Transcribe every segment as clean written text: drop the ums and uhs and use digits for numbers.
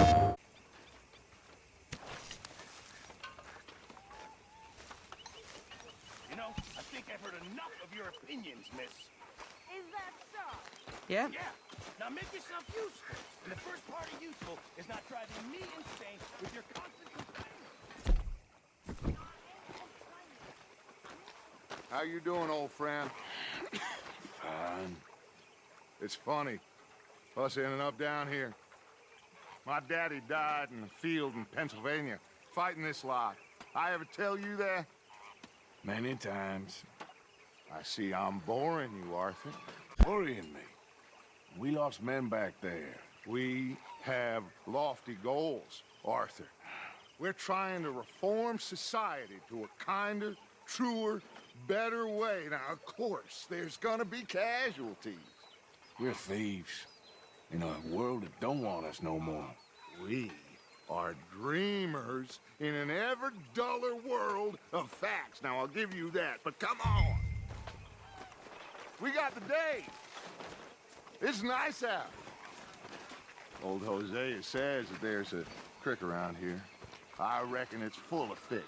You know, I think I've heard enough of your opinions, miss. Is that so? Yeah? Yeah. Now make yourself useful. And the first part of useful is not driving me insane with your constant complaining. How you doing, old friend? Fine. It's funny, us ending up down here. My daddy died in the field in Pennsylvania, fighting this lot. I ever tell you that? Many times. I see I'm boring you, Arthur. Worrying me. We lost men back there. We have lofty goals, Arthur. We're trying to reform society to a kinder, truer, better way. Now, of course, there's gonna be casualties. We're thieves. In a world that don't want us no more. We are dreamers in an ever duller world of facts. Now, I'll give you that, but come on. We got the day. It's nice out. Old Hosea says that there's a creek around here. I reckon it's full of fish.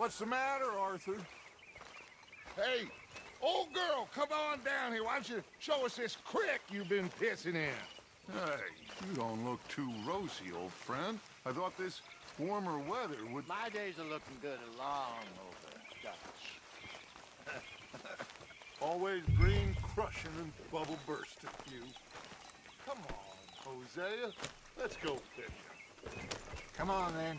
What's the matter, Arthur? Hey, old girl, come on down here. Why don't you show us this creek you've been pissing in? Hey, you don't look too rosy, old friend. I thought this warmer weather would... My days are looking good along over Dutch. Always green crushing and bubble bursting, you. Come on, Hosea. Let's go fishing. Come on, then.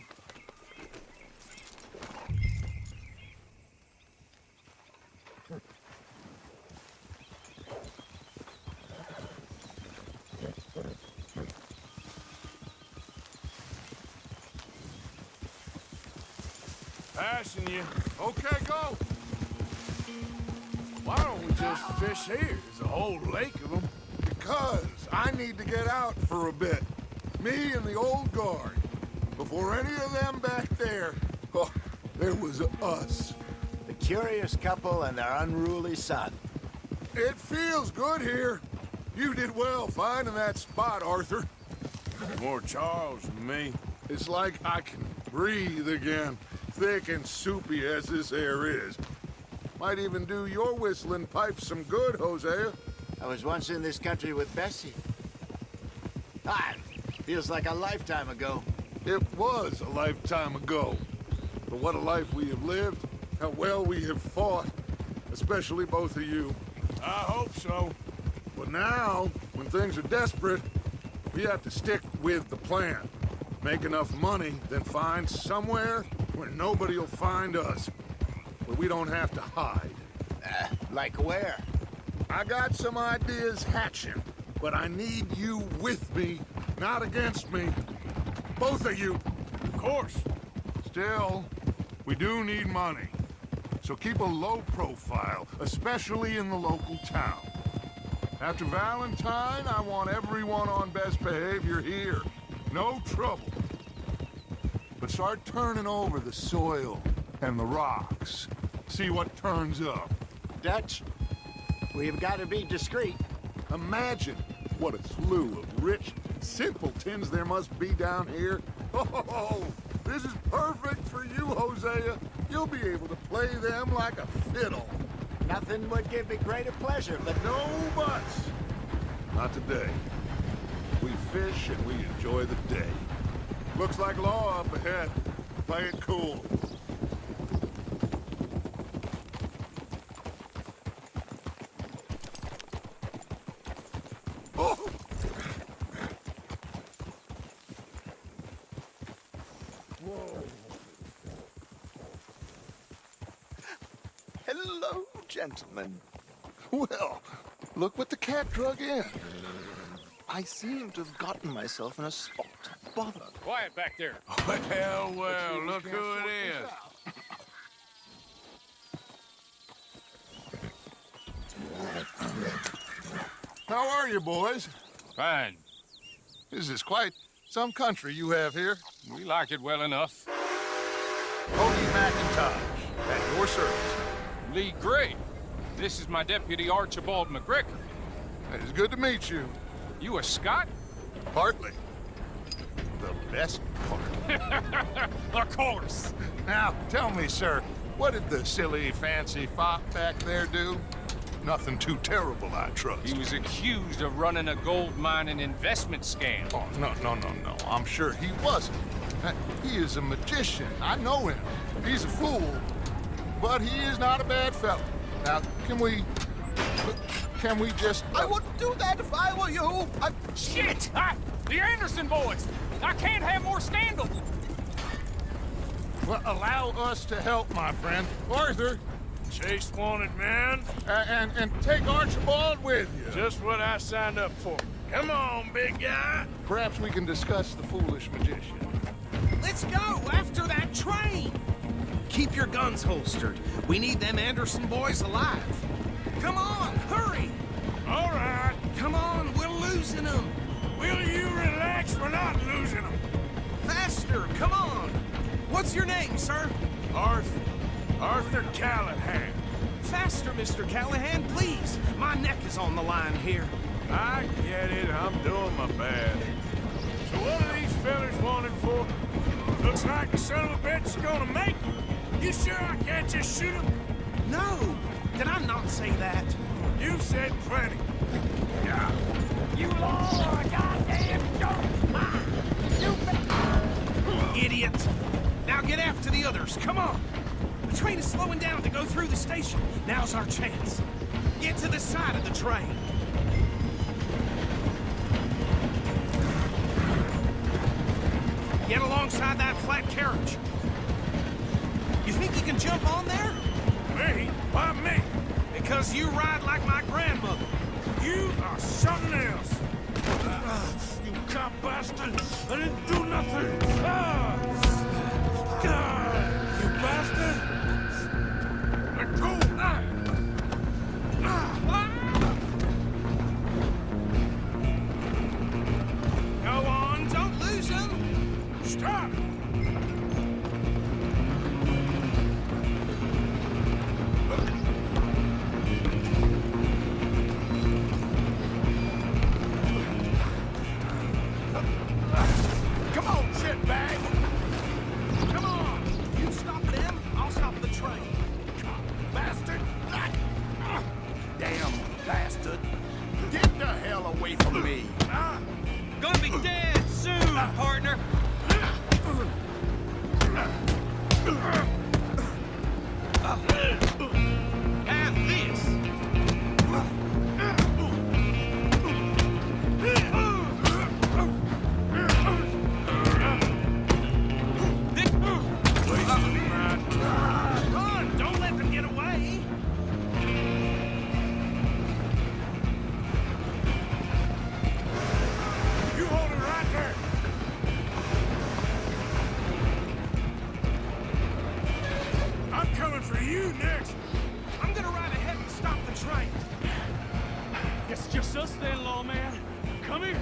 Passing you. Okay, go. Why don't we just fish here? There's a whole lake of them. Because I need to get out for a bit. Me and the old guard. Before any of them back there, oh, there was us. The curious couple and their unruly son. It feels good here. You did well finding that spot, Arthur. More Charles than me. It's like I can breathe again, thick and soupy as this air is. Might even do your whistling pipes some good, Hosea. I was once in this country with Bessie. Ah, feels like a lifetime ago. It was a lifetime ago. But what a life we have lived, how well we have fought, especially both of you. I hope so. But now, when things are desperate, we have to stick with the plan. Make enough money, then find somewhere where nobody will find us. Where we don't have to hide. Like where? I got some ideas hatching, but I need you with me, not against me. Both of you. Of course. Still, we do need money. So keep a low profile, especially in the local town. After Valentine, I want everyone on best behavior here. No trouble. But start turning over the soil and the rocks. See what turns up. Dutch, we've got to be discreet. Imagine what a slew of rich simpletons there must be down here. Oh, this is perfect for you, Hosea. You'll be able to play them like a fiddle. Nothing would give me greater pleasure, but No buts. Not today. We fish and we enjoy the day. Looks like law up ahead. Play it cool. Oh! Whoa. hello, gentlemen. Well, look what the cat drug in. I seem to have gotten myself in a spot. Bother. Quiet back there. Well, look who it is. How are you, boys? Fine. This is quite some country you have here. We like it well enough. Cody McIntosh, at your service. Lee Gray. This is my deputy Archibald McGregor. It is good to meet you. You a Scot? Partly. The best part. Of course. Now, tell me, sir, what did the silly, fancy fop back there do? Nothing too terrible, I trust. He was accused of running a gold mining investment scam. Oh, no. I'm sure he wasn't. He is a magician. I know him. He's a fool. But he is not a bad fellow. Now, can we just... I wouldn't do that if I were you. Shit! The Anderson boys! I can't have more scandal! Well, allow us to help, my friend. Arthur, Chase wanted, man. and take Archibald with you. Just what I signed up for. Come on, big guy. Perhaps we can discuss the foolish magician. Let's go after that train. Keep your guns holstered. We need them Anderson boys alive. Come on, hurry. All right. Come on, we're losing them. Will you relax? We're not losing them. Faster, come on. What's your name, sir? Arthur Callahan. Faster, Mr. Callahan, please. My neck is on the line here. I get it. I'm doing my best. So what are these fellas wanted for? Looks like the son of a bitch is gonna make it. You sure I can't just shoot him? No, did I not say that? You said plenty. Yeah. You all are a goddamn joke! You idiot! Now get after the others, come on! The train is slowing down to go through the station. Now's our chance. Get to the side of the train. Get alongside that flat carriage. You think you can jump on there? Me? Why me? Because you ride like my grandmother. You are something else. You cop bastard! I didn't do nothing! You bastard! Let go! Go on, don't lose him! Stop! Come on, shitbag! Come on! You stop them, I'll stop the train. Bastard! Damn bastard! Get the hell away from me! Gonna be dead soon, partner! Have this! Run! Don't let them get away! You hold it right there! I'm coming for you next! I'm gonna ride ahead and stop the train. It's just us then, lawman. Come here.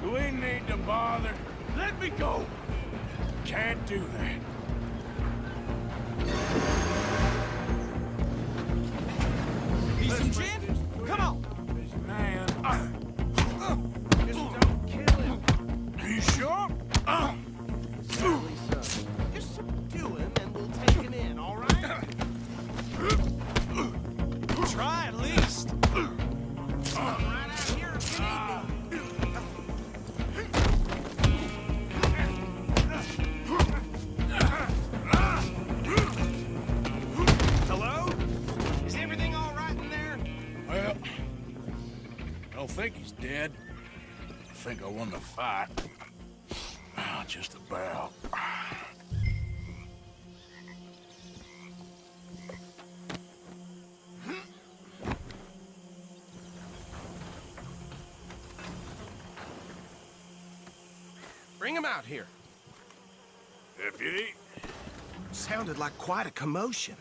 Do we need to bother? Let me go. Can't do that. Need some gin? Come on. This man... Just don't kill him. You sure? Just subdue him and we'll take him in, all right? Try at least. Come right out here if you need me. Hello? Is everything all right in there? Well, I don't think he's dead. I think I won the fight. Just about. Bring him out here. Deputy? Sounded like quite a commotion.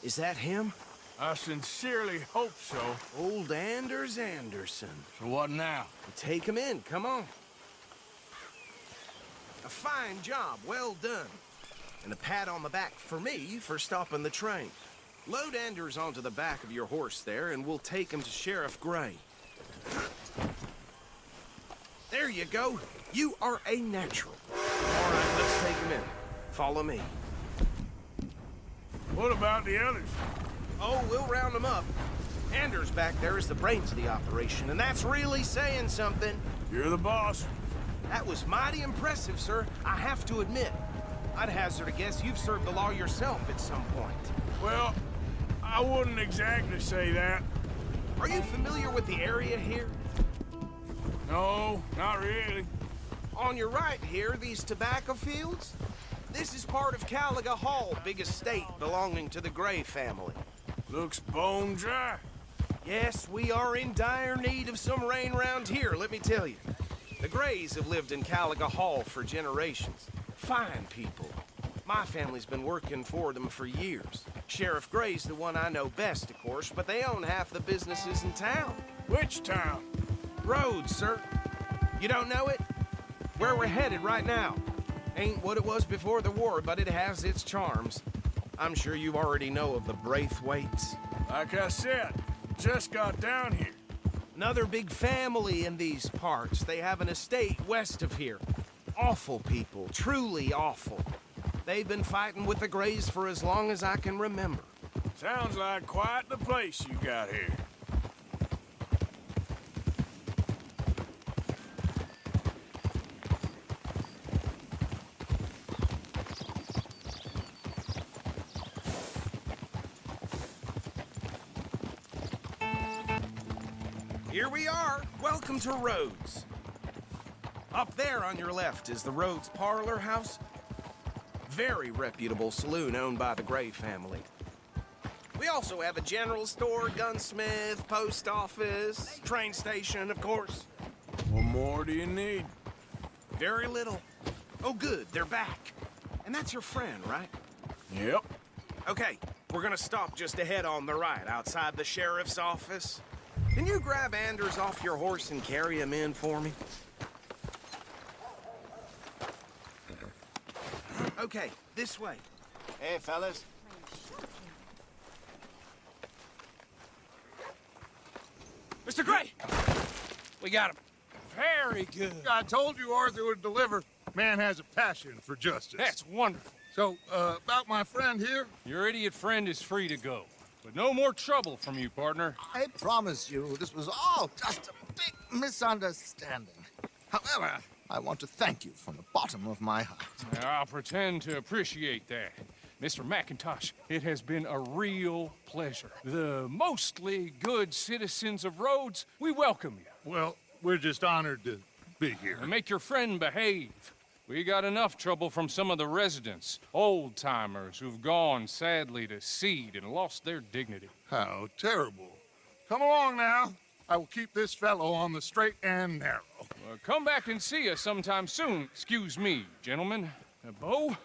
Is that him? I sincerely hope so. Old Anders Anderson. So what now? Take him in, come on. A fine job, well done. And a pat on the back for me for stopping the train. Load Anders onto the back of your horse there, and we'll take him to Sheriff Gray. There you go. You are a natural. All right, let's take him in. Follow me. What about the others? Oh, we'll round them up. Anders back there is the brains of the operation, and that's really saying something. You're the boss. That was mighty impressive, sir. I have to admit. I'd hazard a guess you've served the law yourself at some point. Well, I wouldn't exactly say that. Are you familiar with the area here? No, not really. On your right here, these tobacco fields? This is part of Caliga Hall, big estate belonging to the Gray family. Looks bone dry. Yes, we are in dire need of some rain round here, let me tell you. The Grays have lived in Caliga Hall for generations. Fine people. My family's been working for them for years. Sheriff Gray's the one I know best, of course, but they own half the businesses in town. Which town? Rhodes, sir. You don't know it? Where we're headed right now. Ain't what it was before the war, but it has its charms. I'm sure you already know of the Braithwaites. Like I said, just got down here. Another big family in these parts. They have an estate west of here. Awful people, truly awful. They've been fighting with the Grays for as long as I can remember. Sounds like quite the place you got here. Here we are. Welcome to Rhodes. Up there on your left is the Rhodes Parlor House. Very reputable saloon owned by the Gray family. We also have a general store, gunsmith, post office, train station, of course. What more do you need? Very little. Oh, good, they're back. And that's your friend, right? Yep. Okay, we're gonna stop just ahead on the right, outside the sheriff's office. Can you grab Anders off your horse and carry him in for me? Okay, this way. Hey, fellas. Mr. Gray! We got him. Very good. I told you Arthur would deliver. Man has a passion for justice. That's wonderful. So, about my friend here? Your idiot friend is free to go. But no more trouble from you, partner. I promise you, this was all just a big misunderstanding. However, I want to thank you from the bottom of my heart. I'll pretend to appreciate that. Mr. McIntosh, it has been a real pleasure. The mostly good citizens of Rhodes, we welcome you. Well, we're just honored to be here. Make your friend behave. We got enough trouble from some of the residents, old-timers who've gone, sadly, to seed and lost their dignity. How terrible. Come along now. I will keep this fellow on the straight and narrow. Come back and see us sometime soon. Excuse me, gentlemen. Bo,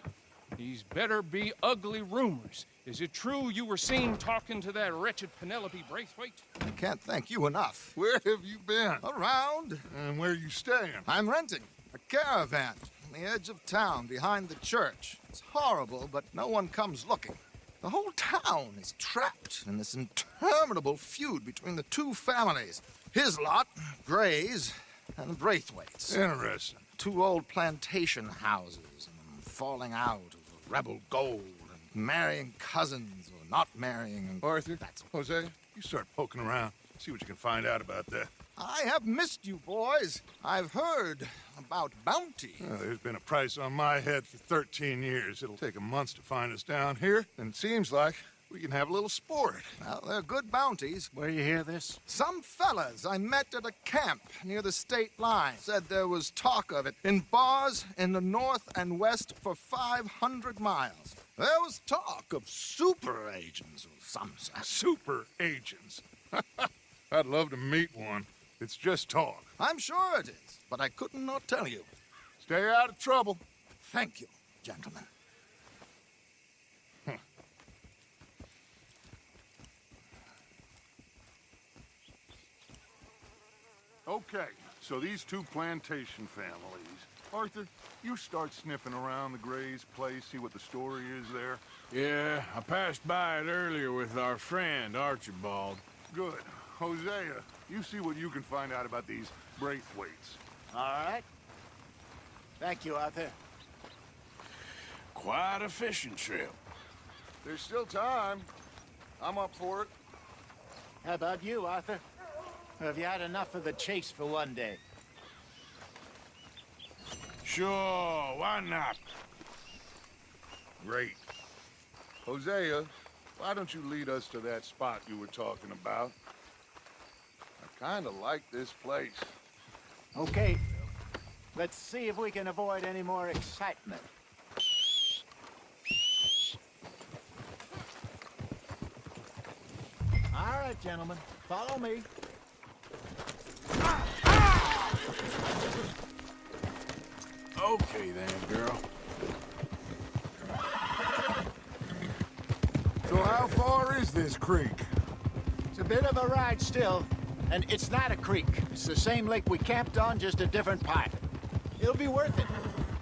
these better be ugly rumors. Is it true you were seen talking to that wretched Penelope Braithwaite? I can't thank you enough. Where have you been? Around. And where you staying? I'm renting a caravan on the edge of town behind the church. It's horrible, but no one comes looking. The whole town is trapped in this interminable feud between the two families. His lot, Gray's, and the Braithwaites. Interesting. Two old plantation houses, and falling out over rebel gold, and marrying cousins or not marrying. And Arthur, that's Jose, you start poking around. See what you can find out about that. I have missed you, boys. I've heard about bounty. Well, there's been a price on my head for 13 years. It'll take 'em months to find us down here, and it seems like we can have a little sport. Well, they're good bounties. Where you hear this? Some fellas I met at a camp near the state line said there was talk of it in bars in the north and west for 500 miles. There was talk of super agents of some sort. Super agents. I'd love to meet one. It's just talk. I'm sure it is, but I couldn't not tell you. Stay out of trouble. Thank you, gentlemen. Okay, so these two plantation families. Arthur, you start sniffing around the Gray's place, see what the story is there. Yeah, I passed by it earlier with our friend, Archibald. Good. Hosea, you see what you can find out about these Braithwaites. All right. Thank you, Arthur. Quite a fishing trip. There's still time. I'm up for it. How about you, Arthur? Or have you had enough of the chase for one day? Sure, why not? Great. Hosea, why don't you lead us to that spot you were talking about? I kind of like this place. Okay. Let's see if we can avoid any more excitement. All right, gentlemen. Follow me. Okay then, girl. So how far is this creek? It's a bit of a ride still, and it's not a creek. It's the same lake we camped on, just a different part. It'll be worth it.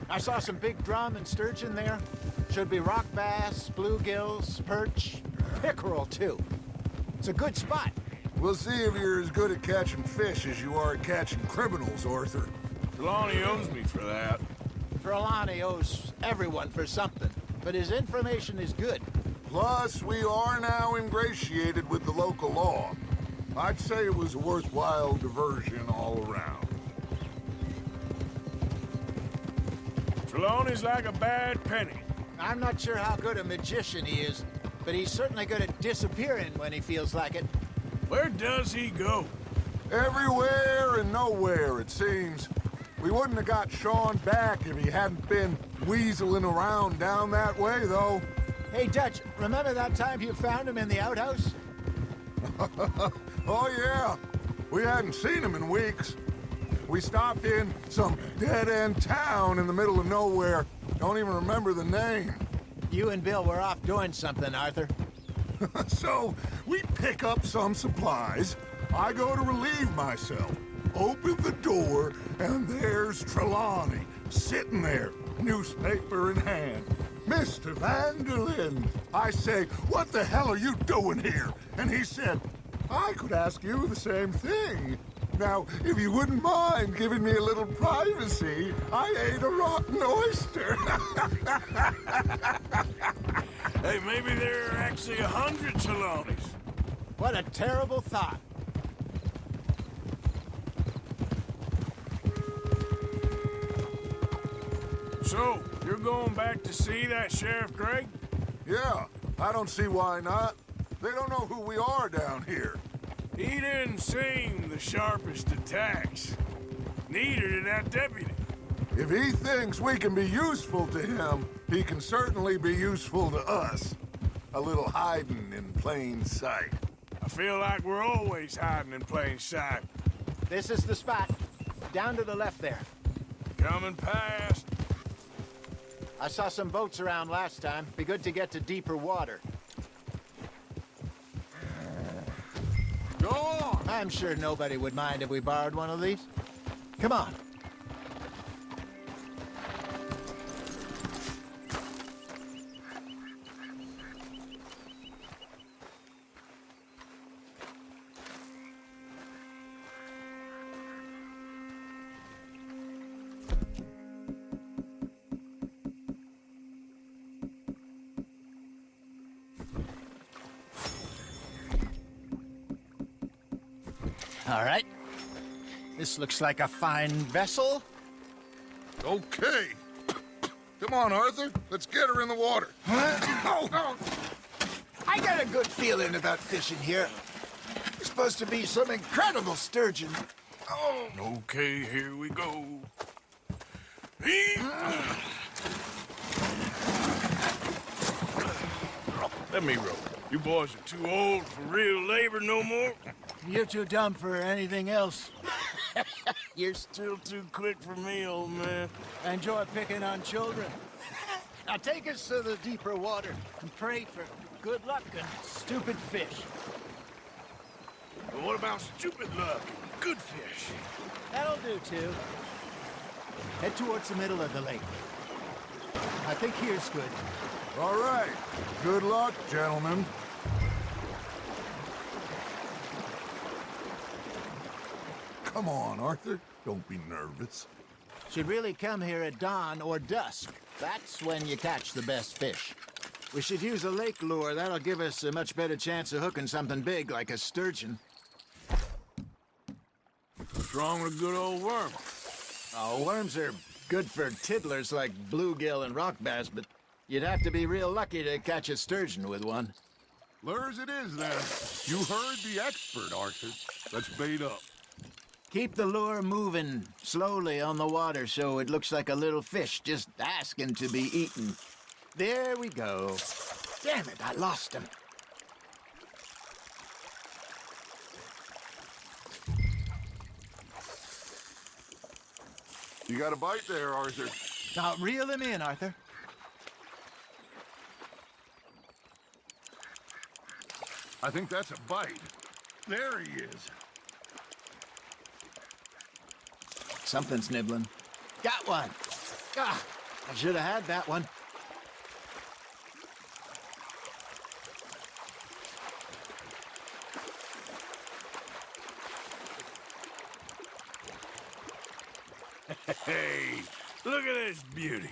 I saw some big drum and sturgeon there. Should be rock bass, bluegills, perch, pickerel too. It's a good spot. We'll see if you're as good at catching fish as you are at catching criminals, Arthur. Trelawney owns me for that. Trelawney owes everyone for something, but his information is good. Plus, we are now ingratiated with the local law. I'd say it was a worthwhile diversion all around. Trelawney's like a bad penny. I'm not sure how good a magician he is, but he's certainly good at disappearing when he feels like it. Where does he go? Everywhere and nowhere, it seems. We wouldn't have got Sean back if he hadn't been weaseling around down that way, though. Hey, Dutch, remember that time you found him in the outhouse? Oh, yeah. We hadn't seen him in weeks. We stopped in some dead-end town in the middle of nowhere. Don't even remember the name. You and Bill were off doing something, Arthur. So, we pick up some supplies. I go to relieve myself. Open the door, and there's Trelawney, sitting there, newspaper in hand. Mr. Van der Linde. I say, what the hell are you doing here? And he said, I could ask you the same thing. Now, if you wouldn't mind giving me a little privacy, I ate a rotten oyster. Hey, maybe there are actually 100 Trelawneys. What a terrible thought. So, you're going back to see that Sheriff Gregg? Yeah, I don't see why not. They don't know who we are down here. He didn't seem the sharpest attacks. Neither did that deputy. If he thinks we can be useful to him, he can certainly be useful to us. A little hiding in plain sight. I feel like we're always hiding in plain sight. This is the spot. Down to the left there. Coming past. I saw some boats around last time. Be good to get to deeper water. Go on! I'm sure nobody would mind if we borrowed one of these. Come on. All right. This looks like a fine vessel. Okay. Come on, Arthur. Let's get her in the water. Oh. I got a good feeling about fishing here. There's supposed to be some incredible sturgeon. Oh. Okay, here we go. Let me row. You boys are too old for real labor no more. You're too dumb for anything else. You're still too quick for me, old man. Enjoy picking on children. Now take us to the deeper water and pray for good luck and stupid fish. But what about stupid luck? good fish. That'll do, too. Head towards the middle of the lake. I think here's good. All right. Good luck, gentlemen. Come on, Arthur. Don't be nervous. Should really come here at dawn or dusk. That's when you catch the best fish. We should use a lake lure. That'll give us a much better chance of hooking something big like a sturgeon. What's wrong with a good old worm? Oh, worms are good for tiddlers like bluegill and rock bass, but you'd have to be real lucky to catch a sturgeon with one. Lures it is, then. You heard the expert, Arthur. Let's bait up. Keep the lure moving slowly on the water so it looks like a little fish just asking to be eaten. There we go. Damn it, I lost him. You got a bite there, Arthur. Now reel him in, Arthur. I think that's a bite. There he is. Something's nibbling. Got one. Ah, I should have had that one. Hey, look at this beauty.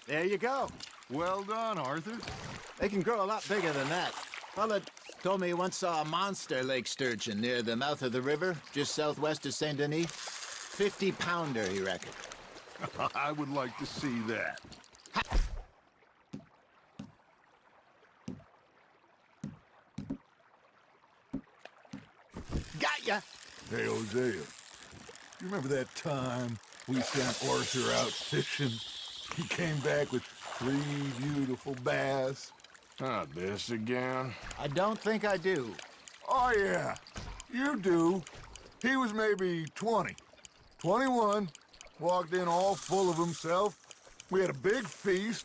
There you go. Well done, Arthur. They can grow a lot bigger than that. Fella told me he once saw a monster lake sturgeon near the mouth of the river, just southwest of Saint Denis. 50-pounder, he reckoned. I would like to see that. Got ya! Hey, Hosea. You remember that time we sent Arthur out fishing? He came back with 3 beautiful bass. Not this again. I don't think I do. Oh, yeah. You do. He was maybe 20. 21, walked in all full of himself. We had a big feast,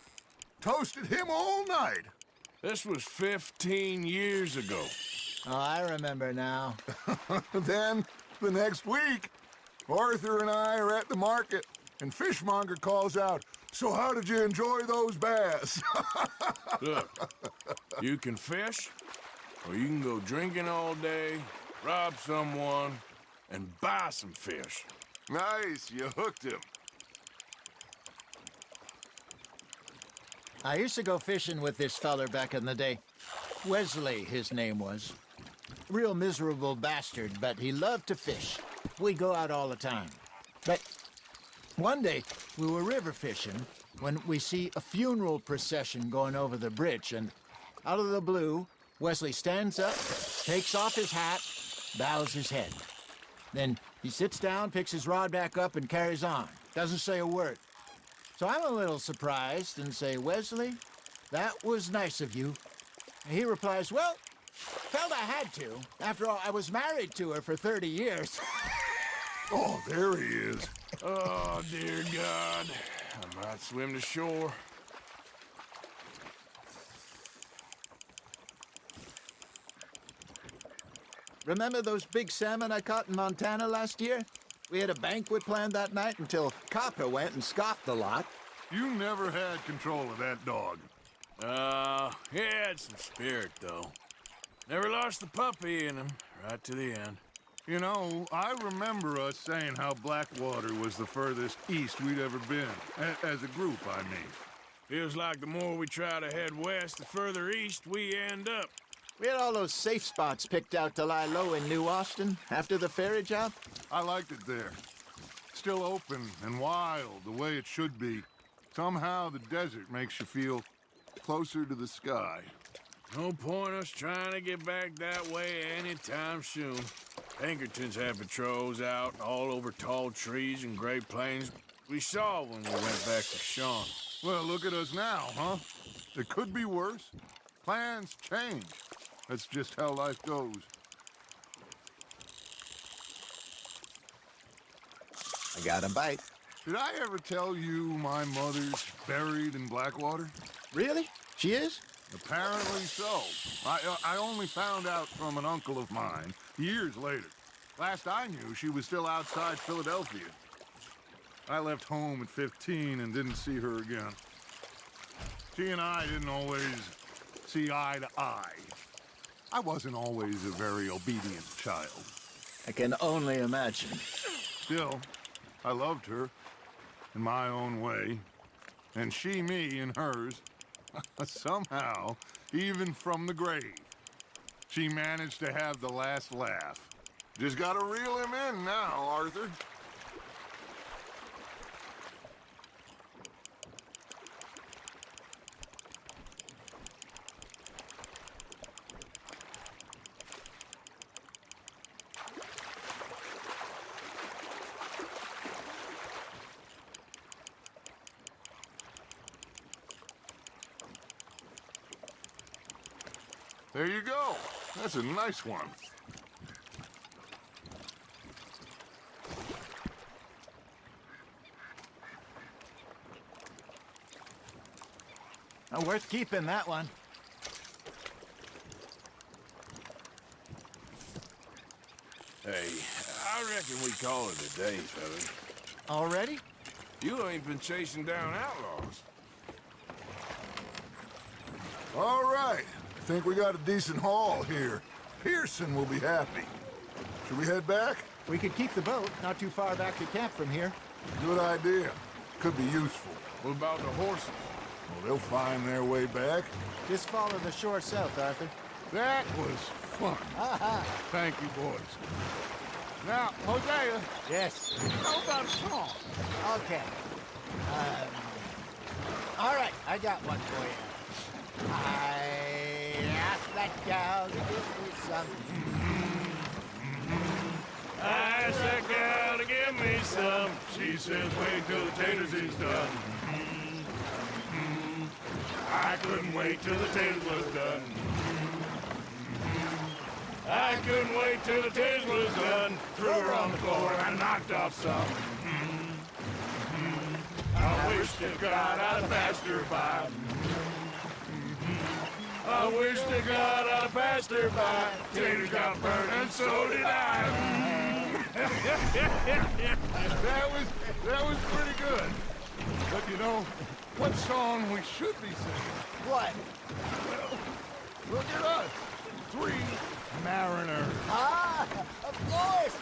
toasted him all night. This was 15 years ago. Oh, I remember now. Then, the next week, Arthur and I are at the market, and Fishmonger calls out, "So how did you enjoy those bass?" Look, you can fish, or you can go drinking all day, rob someone, and buy some fish. Nice, you hooked him. I used to go fishing with this feller back in the day. Wesley, his name was. Real miserable bastard, but he loved to fish. We go out all the time. But one day, we were river fishing when we see a funeral procession going over the bridge, and out of the blue, Wesley stands up, takes off his hat, bows his head. Then he sits down, picks his rod back up, and carries on. Doesn't say a word. So I'm a little surprised and say, "Wesley, that was nice of you." And he replies, "Well, felt I had to. After all, I was married to her for 30 years. Oh, there he is. Oh, dear God. I might swim to shore. Remember those big salmon I caught in Montana last year? We had a banquet planned that night until Copper went and scoffed the lot. You never had control of that dog. He had some spirit, though. Never lost the puppy in him, right to the end. You know, I remember us saying how Blackwater was the furthest east we'd ever been. As a group, I mean. Feels like the more we try to head west, the further east we end up. We had all those safe spots picked out to lie low in New Austin after the ferry job. I liked it there. Still open and wild, the way it should be. Somehow the desert makes you feel closer to the sky. No point us trying to get back that way anytime soon. Pinkertons had patrols out all over tall trees and Great Plains. We saw when we went back to Sean. Well, look at us now, huh? It could be worse. Plans change. That's just how life goes. I got a bite. Did I ever tell you my mother's buried in Blackwater? Really? She is? Apparently so. I only found out from an uncle of mine years later. Last I knew, she was still outside Philadelphia. I left home at 15 and didn't see her again. She and I didn't always see eye to eye. I wasn't always a very obedient child. I can only imagine. Still, I loved her in my own way, and she me in hers. Somehow, even from the grave, she managed to have the last laugh. Just gotta reel him in now, Arthur. There you go. That's a nice one. Worth keeping, that one. Hey, I reckon we call it a day, fellas. Already? You ain't been chasing down outlaws. All right. I think we got a decent haul here. Pearson will be happy. Should we head back? We could keep the boat not too far back to camp from here. Good idea. Could be useful. What about the horses? Well, they'll find their way back. Just follow the shore south, Arthur. That was fun. Thank you, boys. Now, Hosea, Yes. how about a song? Okay. All right, I got one for you. I asked that gal to give me some. I asked that gal to give me some. She says, wait till the taters is done. I couldn't wait till the taters was done. I couldn't wait till the taters was done. Threw her on the floor and knocked off some. I wish to God I'd passed her by. I wish to God I'd passed her by. Taters got burned and so did I. That was pretty good. But you know, what song we should be singing? What? Look at us. 3 mariners. Ah, of course.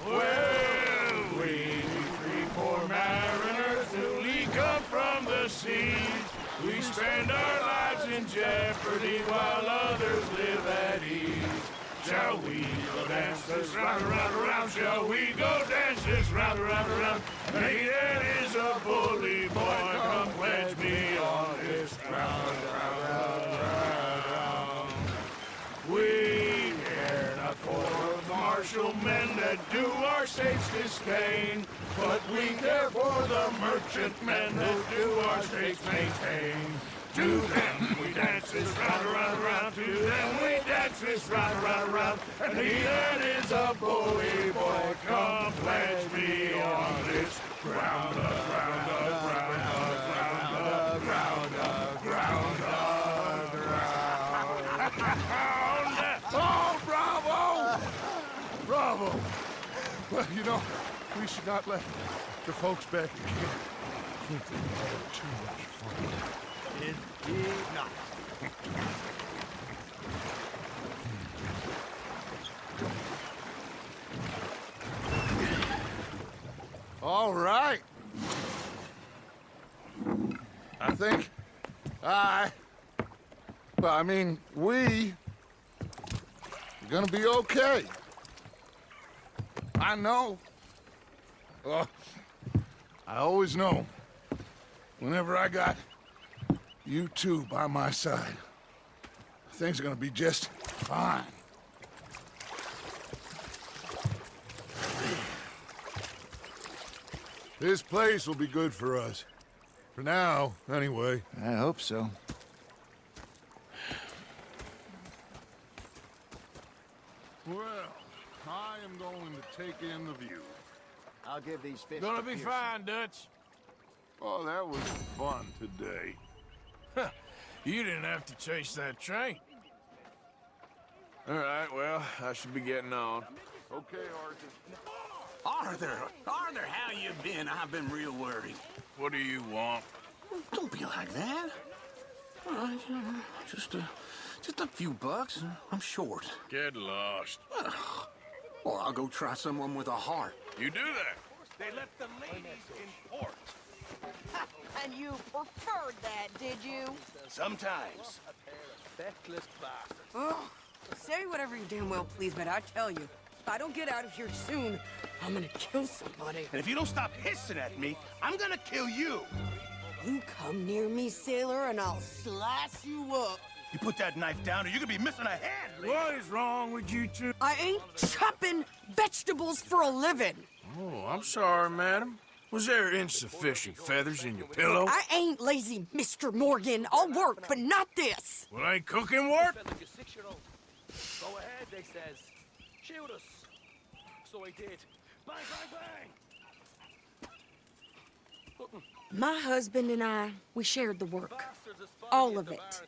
Well, we 3 poor mariners newly come from the seas. We spend our lives in jeopardy while others live at ease. Shall we go dance this round, around, around? Shall we go dance this round, around, around? Hey, that is a bully boy. Come pledge me on this ground, round. We care not for the martial men that do our state's disdain, but we care for the merchant men that do our state's maintain. To them we dance this round, around, around. To them we dance this round, around, around. And he that is a bully boy, come pledge me on this ground, ground, ground, ground, ground, ground, ground. Oh, bravo! Bravo! Well, you know, we should not let the folks back at camp think that we had too much fun. Indeed not. All right. I think we are gonna be okay. I know. I always know. Whenever I got you two by my side, things are gonna be just fine. This place will be good for us. For now, anyway. I hope so. Well, I am going to take in the view. I'll give these fish. Gonna to be Pearson. fine, Dutch. Oh, that was fun today. You didn't have to chase that train. All right, well, I should be getting on. Okay, Arthur. Arthur, how you been? I've been real worried. What do you want? Don't be like that. All right, just a few bucks. I'm short. Get lost. Or I'll go try someone with a heart. You do that. They left the ladies in port. And you preferred that, did you? Sometimes. Oh, say whatever you damn well please, but I tell you, if I don't get out of here soon, I'm gonna kill somebody. And if you don't stop hissing at me, I'm gonna kill you. You come near me, sailor, and I'll slice you up. You put that knife down or you're gonna be missing a hand. What is wrong with you two? I ain't chopping vegetables for a living. Oh, I'm sorry, madam. Was there insufficient feathers in your pillow? I ain't lazy, Mr. Morgan. I'll work, but not this. Well, ain't cooking work? Go ahead, they says. Shoot us. So he did. Bang, bang, bang. My husband and I, we shared the work. All of it.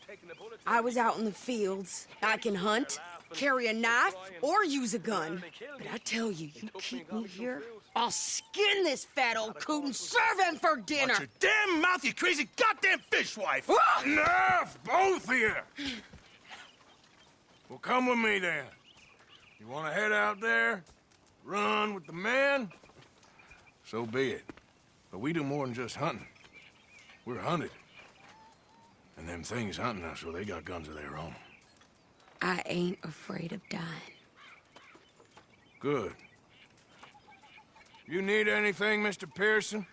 I was out in the fields. I can hunt, carry a knife, or use a gun. But I tell you, you keep me here, I'll skin this fat old coot and serve him for dinner. Watch your damn mouth, you crazy goddamn fishwife! Enough, both of you! Well, come with me then. You want to head out there, run with the men? So be it. But we do more than just hunting. We're hunted. And them things hunting us, well, they got guns of their own. I ain't afraid of dying. Good. You need anything, Mr. Pearson?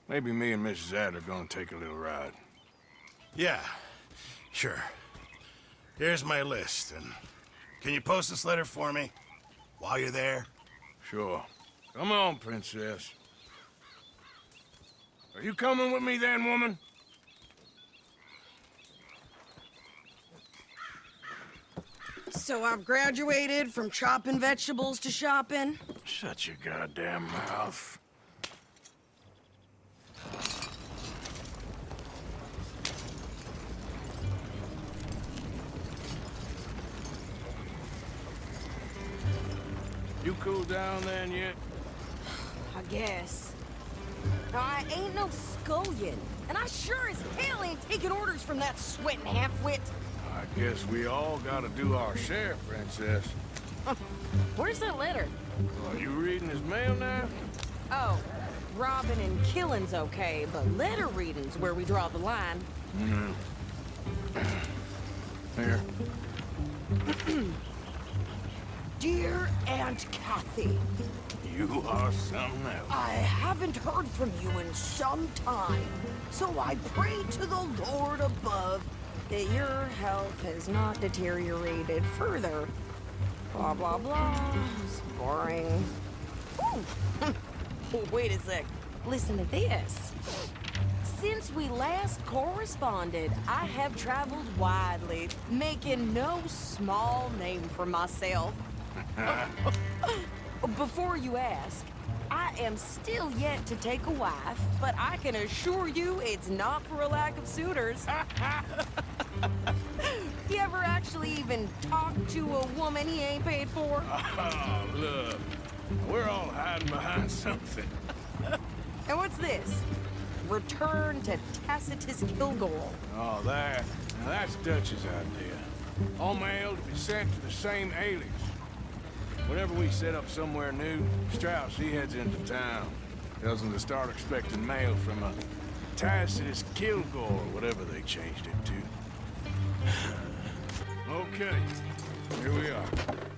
Maybe me and Mrs. Adler are gonna take a little ride. Yeah, sure. Here's my list, and can you post this letter for me while you're there? Sure. Come on, princess. Are you coming with me then, woman? So I've graduated from chopping vegetables to shopping. Shut your goddamn mouth. You cool down then yet? I guess. Now, I ain't no scullion, and I sure as hell ain't taking orders from that sweating half-wit. I guess we all gotta do our share, princess. Where's that letter? Are you reading his mail now? Oh, robbing and killing's okay, but letter reading's where we draw the line. Here. Dear Aunt Kathy, You are something else. I haven't heard from you in some time, so I pray to the Lord above that your health has not deteriorated further. Blah, blah, blah. It's boring. Ooh. Wait a sec. Listen to this. Since we last corresponded, I have traveled widely, making no small name for myself. Before you ask, I am still yet to take a wife, but I can assure you it's not for a lack of suitors. You ever actually even talk to a woman he ain't paid for? Oh, look. We're all hiding behind something. And what's this? Return to Tacitus Kilgore. Oh, that. Now that's Dutch's idea. All mail to be sent to the same alias. Whenever we set up somewhere new, Strauss, he heads into town. Tells them to start expecting mail from a Tacitus Kilgore, or whatever they changed it to. Okay, here we are.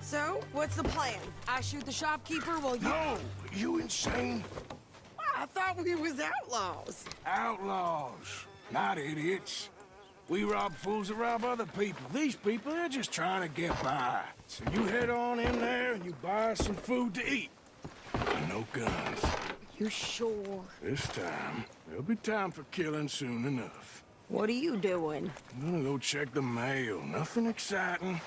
So, what's the plan? I shoot the shopkeeper while you... No! You insane? I thought we was outlaws. Outlaws, not idiots. We rob fools that rob other people. These people, they're just trying to get by. So you head on in there and you buy us some food to eat. And no guns. You sure? This time, there'll be time for killing soon enough. What are you doing? I'm gonna go check the mail. Nothing exciting.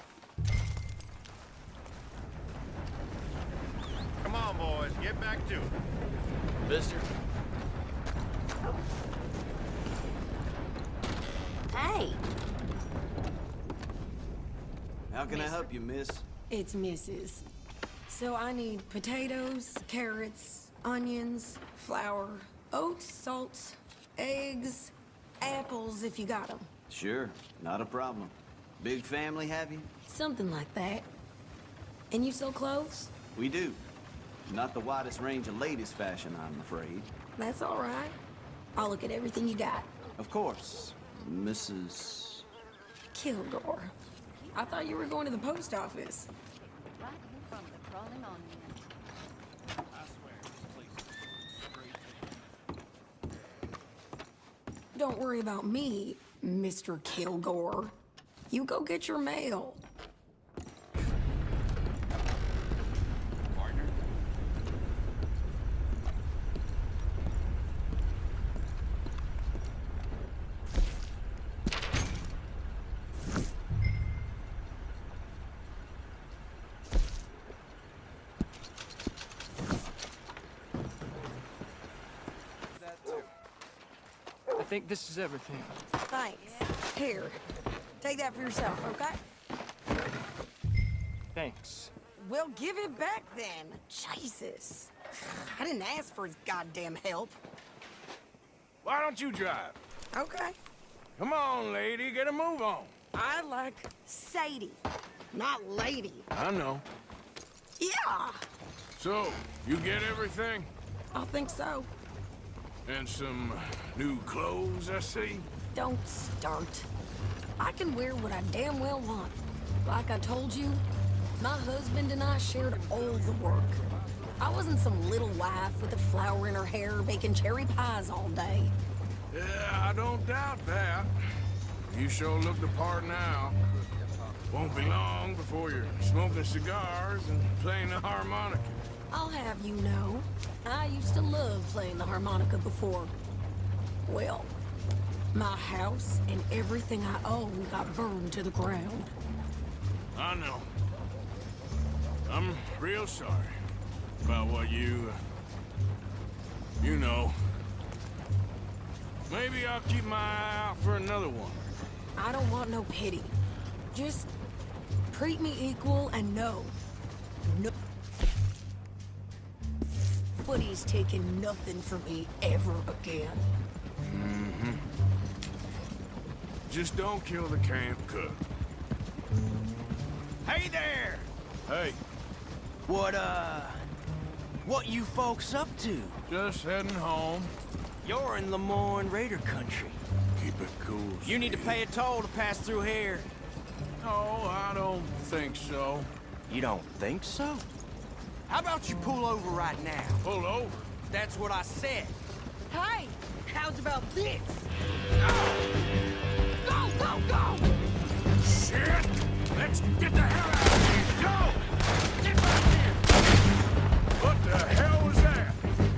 Come on, boys, get back to it. Visitor. Hey. How can I help you, miss? It's Mrs. So I need potatoes, carrots, onions, flour, oats, salt, eggs, apples if you got them. Sure, not a problem. Big family, have you? Something like that. And you sell clothes? We do. Not the widest range of ladies' fashion, I'm afraid. That's all right. I'll look at everything you got. Of course, Mrs. Kilgore. I thought you were going to the post office. Right in front of the crawling monument. I swear, this place is great. Don't worry about me, Mr. Kilgore. You go get your mail. Partner? I think this is everything. Thanks. Here, take that for yourself, okay? Thanks. Well, give it back then. Jesus. I didn't ask for his goddamn help. Why don't you drive? Okay. Come on, lady, get a move on. I like Sadie, not lady. I know. Yeah, So, you get everything? I think so. And some new clothes, I see? Don't start. I can wear what I damn well want. Like I told you, my husband and I shared all the work. I wasn't some little wife with a flower in her hair baking cherry pies all day. Yeah, I don't doubt that. You sure look the part now. Won't be long before you're smoking cigars and playing the harmonica. I'll have you know, I used to love playing the harmonica before. Well, my house and everything I own got burned to the ground. I know. I'm real sorry about what you know. Maybe I'll keep my eye out for another one. I don't want no pity. Just treat me equal and no. Nobody's taking nothing from me ever again. Mm-hmm. Just don't kill the camp cook. Hey there! Hey, What you folks up to? just heading home. You're in Lemoyne Raider country. Keep it cool. You need to pay a toll to pass through here. No, I don't think so. You don't think so? How about you pull over right now? Pull over. That's what I said. Hey, how's about this? Go, go, go! Shit! Let's get the hell out of here! Go! Get back here! What the hell was that?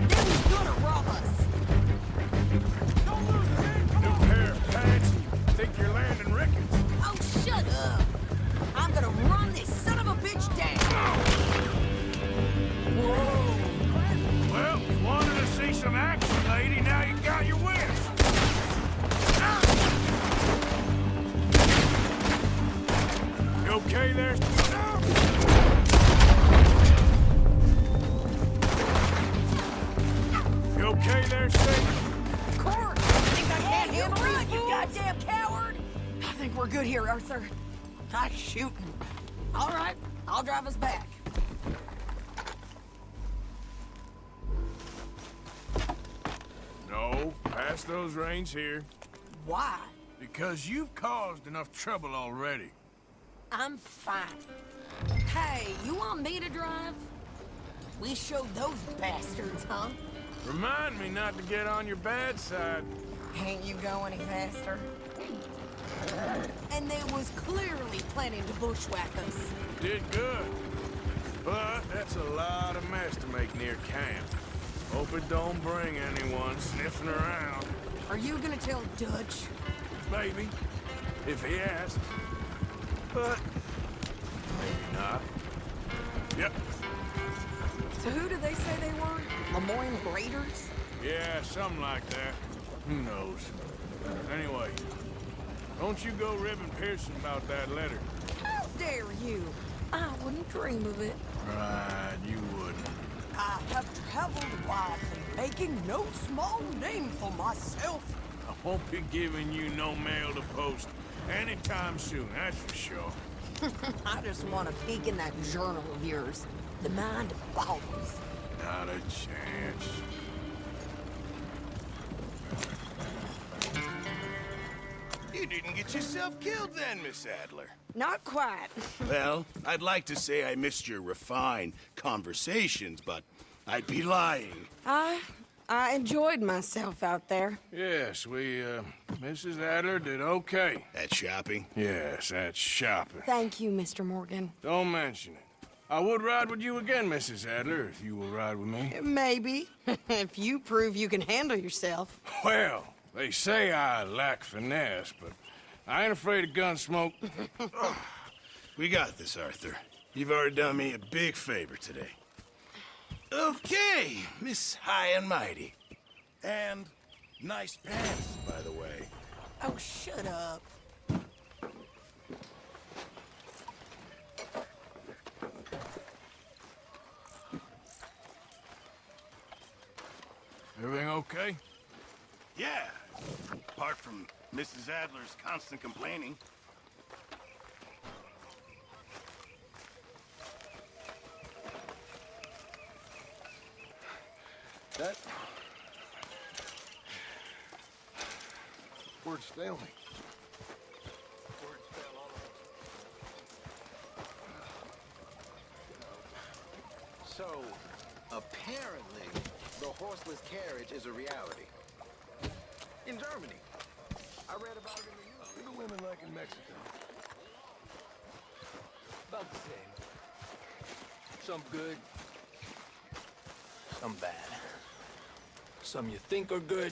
They was gonna rob us. Don't lose your head! New pair of pants. You think you're landing Ricketts? Oh, shut up. I'm gonna run this son of a bitch down. Whoa. Well, you wanted to see some action, lady. Now you got your wish. You okay there? You okay there, Steve? Court, think I can't handle it, you goddamn coward? I think we're good here, Arthur. Nice shooting. All right, I'll drive us back. No, pass those reins here. Why? Because you've caused enough trouble already. I'm fine. Hey, you want me to drive? We showed those bastards, huh? Remind me not to get on your bad side. Can't you go any faster? And they was clearly planning to bushwhack us. Did good. But that's a lot of mess to make near camp. Hope it don't bring anyone sniffing around. Are you gonna tell Dutch? Maybe. If he asks. But maybe not. Yep. So who did they say they were? Lemoyne Raiders? Yeah, something like that. Who knows? Anyway, don't you go ribbing Pearson about that letter. How dare you? I wouldn't dream of it. cried, you wouldn't. I have traveled widely, making no small name for myself. I won't be giving you no mail to post anytime soon, that's for sure. I just want to peek in that journal of yours. The mind boggles. Not a chance. You didn't get yourself killed then, Miss Adler. Not quite. Well, I'd like to say I missed your refined conversations, but I'd be lying. I enjoyed myself out there. Yes, Mrs. Adler did okay. At shopping? Yes, that's shopping. Thank you, Mr. Morgan. Don't mention it. I would ride with you again, Mrs. Adler, if you will ride with me. Maybe. If you prove you can handle yourself. Well, they say I lack finesse, but I ain't afraid of gun smoke. We got this, Arthur. You've already done me a big favor today. Okay, Miss High and Mighty. And nice pants, by the way. Oh, shut up. Everything okay? Yeah, apart from Mrs. Adler's constant complaining. That words fail me. So, apparently, the horseless carriage is a reality. In Germany. I read about it in the news. What do women like in Mexico? About the same. Some good, some bad. Some you think are good,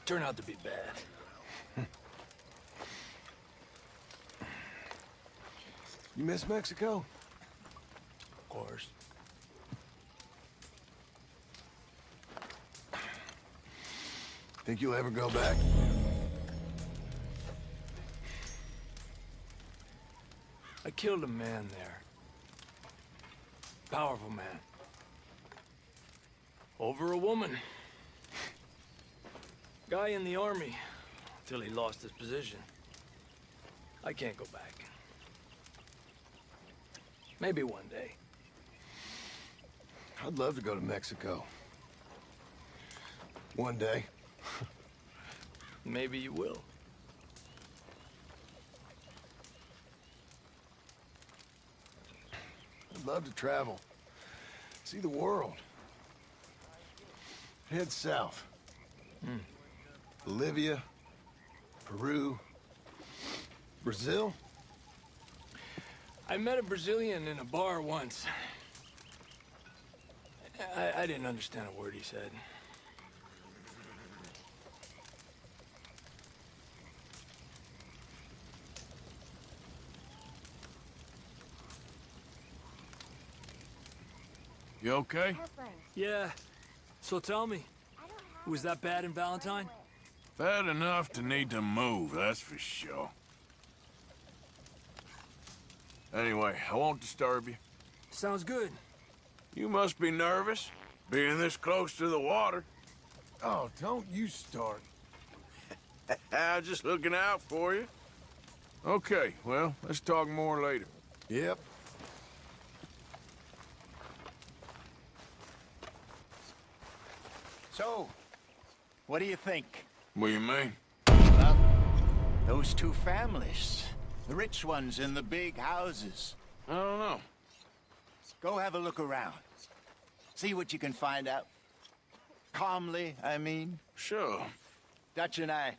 turn out to be bad. You miss Mexico? Of course. Think you'll ever go back? I killed a man there. Powerful man. Over a woman. Guy in the army, till he lost his position. I can't go back. Maybe one day. I'd love to go to Mexico. One day. Maybe you will. I'd love to travel. See the world. Head south. Bolivia, Peru, Brazil. I met a Brazilian in a bar once. I didn't understand a word he said. You okay? Yeah. So tell me, was that bad in Valentine? Bad enough to need to move, that's for sure. Anyway, I won't disturb you. Sounds good. You must be nervous, being this close to the water. Oh, don't you start. I'm just looking out for you. Okay, well, let's talk more later. Yep. So, what do you think? What do you mean? Well, those two families. The rich ones in the big houses. I don't know. Go have a look around. See what you can find out. Calmly, I mean. Sure. Dutch and I,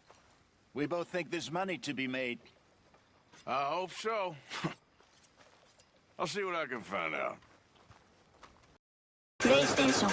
we both think there's money to be made. I hope so. I'll see what I can find out. PlayStation